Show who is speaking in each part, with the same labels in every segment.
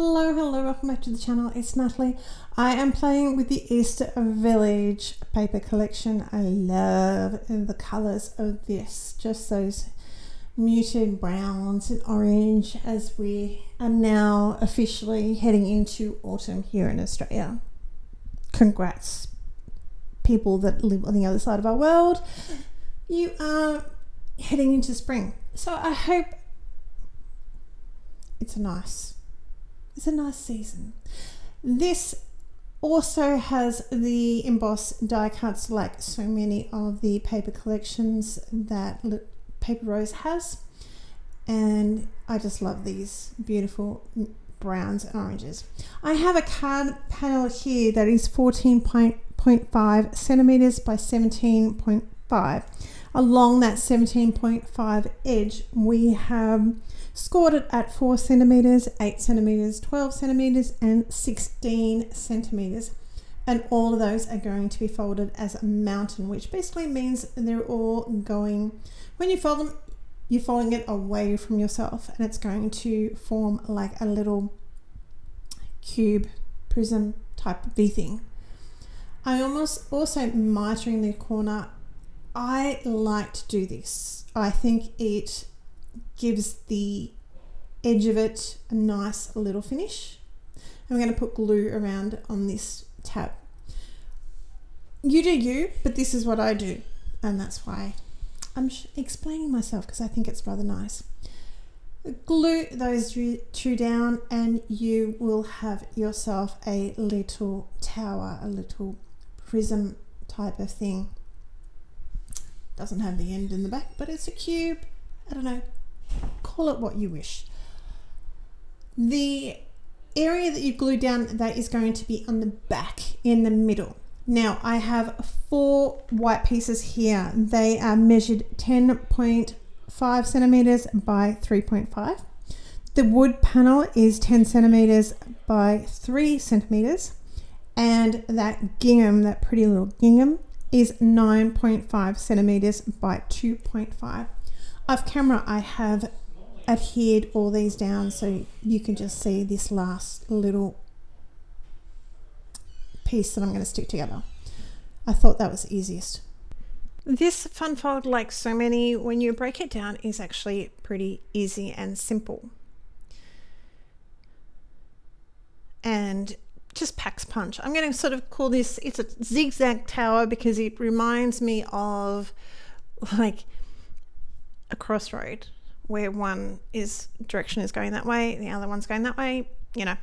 Speaker 1: Hello, welcome back to the channel. It's Natalie. I am playing with the Easter Village paper collection. I love the colors of this, just those muted browns and orange as we are now officially heading into autumn here in Australia. Congrats, people that live on the other side of our world. You are heading into spring. So I hope it's a nice season. This also has the embossed die cuts like so many of the paper collections that Paper Rose has, and I just love these beautiful browns and oranges. I have a card panel here that is 14.5 centimeters by 17.5. Along that 17.5 edge we have scored it at 4 centimeters, 8 centimeters, 12 centimeters and 16 centimeters, and all of those are going to be folded as a mountain, which basically means they're all going, when you fold them, you're folding it away from yourself, and it's going to form like a little cube prism type V thing. I almost also mitering the corner. I like to do this. I think it gives the edge of it a nice little finish. I'm going to put glue around on this tab. You do you, but this is what I do, and that's why I'm explaining myself, because I think it's rather nice. Glue those two down and you will have yourself a little tower, a little prism type of thing. Doesn't have the end in the back, but it's a cube. I don't know, call it what you wish. The area that you glue down, that is going to be on the back in the middle. Now I have 4 white pieces here. They are measured 10.5 centimeters by 3.5. The wood panel is 10 centimeters by 3 centimeters, and that gingham, that pretty little gingham, is 9.5 centimeters by 2.5. Off camera I have adhered all these down so you can just see this last little piece that I'm going to stick together. I thought that was easiest. This fun fold, like so many, when you break it down, is actually pretty easy and simple, and just packs punch. I'm going to sort of call this, it's a zigzag tower, because it reminds me of like a crossroad where one direction is going that way, the other one's going that way, you know.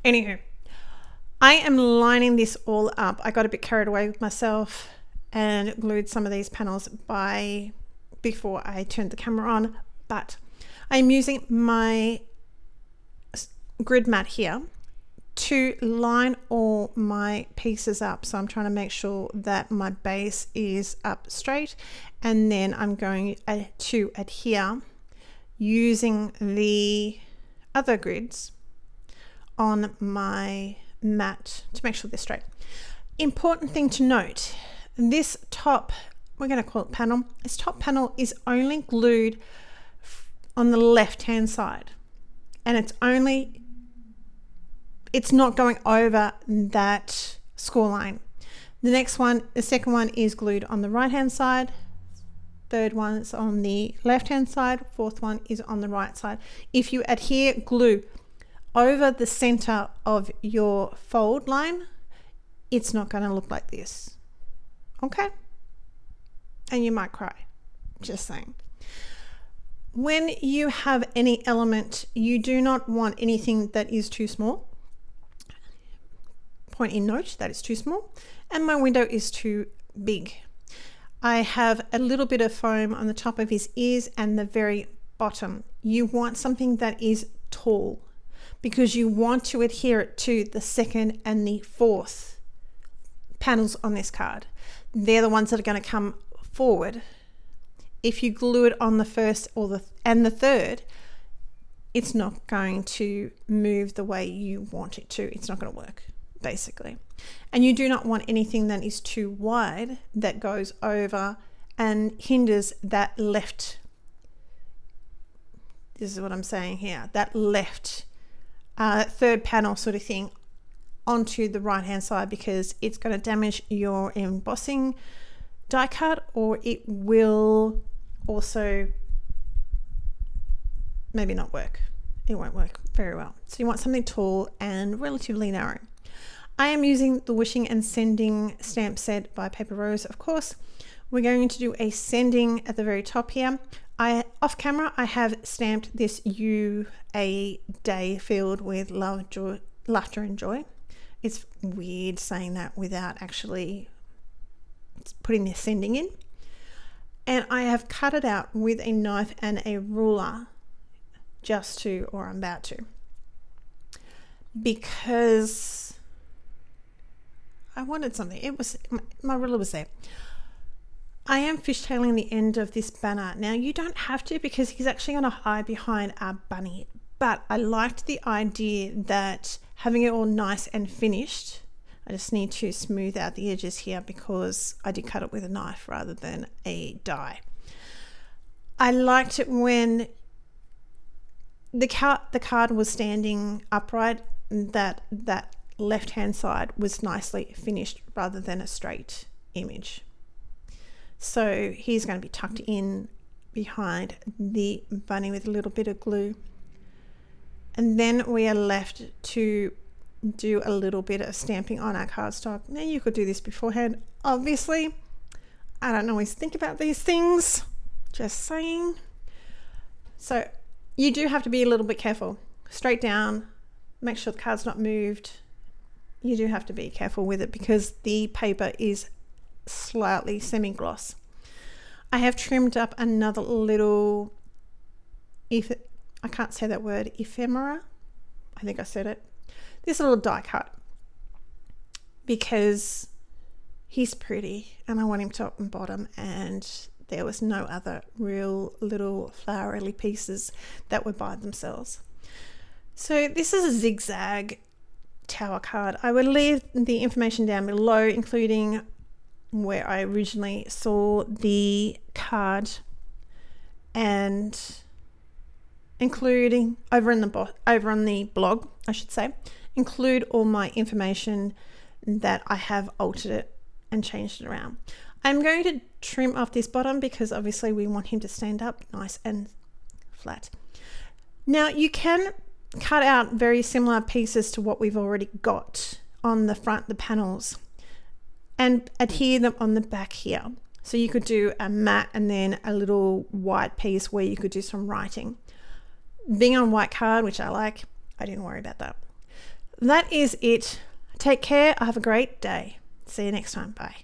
Speaker 1: Anywho, I am lining this all up. I got a bit carried away with myself and glued some of these panels before I turned the camera on, but I'm using my grid mat here to line all my pieces up. So I'm trying to make sure that my base is up straight, and then I'm going to adhere using the other grids on my mat to make sure they're straight. Important thing to note, this top, we're going to call it panel, this top panel is only glued on the left hand side, and it's not going over that score line. The second one is glued on the right hand side, third one is on the left hand side, fourth one is on the right side. If you adhere glue over the center of your fold line, it's not going to look like this, okay? And you might cry, just saying. When you have any element, you do not want anything that is too small. Point in note, that is too small, and my window is too big. I have a little bit of foam on the top of his ears and the very bottom. You want something that is tall, because you want to adhere it to the second and the fourth panels on this card. They're the ones that are going to come forward. If you glue it on the first or the third, it's not going to move the way you want it to. It's not going to work, basically. And you do not want anything that is too wide that goes over and hinders that left, this is what I'm saying here, that left third panel sort of thing onto the right hand side, because it's going to damage your embossing die cut, or it will also maybe not work. It won't work very well. So you want something tall and relatively narrow. I am using the Wishing and Sending stamp set by Paper Rose, of course. We're going to do a sending at the very top here. Off camera, I have stamped this "You a Day filled with love, joy, laughter and joy." It's weird saying that without actually putting the sending in. And I have cut it out with a knife and a ruler or I'm about to, because I wanted something. It was, my ruler was there. I am fishtailing the end of this banner. Now you don't have to, because he's actually going to hide behind our bunny, but I liked the idea that having it all nice and finished, I just need to smooth out the edges here because I did cut it with a knife rather than a die. I liked it when the card was standing upright, that left hand side was nicely finished rather than a straight image. So he's going to be tucked in behind the bunny with a little bit of glue. And then we are left to do a little bit of stamping on our cardstock. Now you could do this beforehand. Obviously, I don't always think about these things, just saying. So you do have to be a little bit careful. Straight down, make sure the card's not moved. You do have to be careful with it because the paper is slightly semi-gloss. I have trimmed up another little, I can't say that word, ephemera. I think I said it. This little die cut, because he's pretty and I want him top and bottom, and there was no other real little flowery pieces that would by themselves. So this is a zigzag tower card. I will leave the information down below, including where I originally saw the card, and including over on the blog, I should say, include all my information that I have altered it and changed it around. I'm going to trim off this bottom because obviously we want him to stand up nice and flat. Now you can cut out very similar pieces to what we've already got on the front, the panels, and adhere them on the back here. So you could do a matte and then a little white piece where you could do some writing. Being on white card, which I like, I didn't worry about that. That is it. Take care. Have a great day. See you next time. Bye.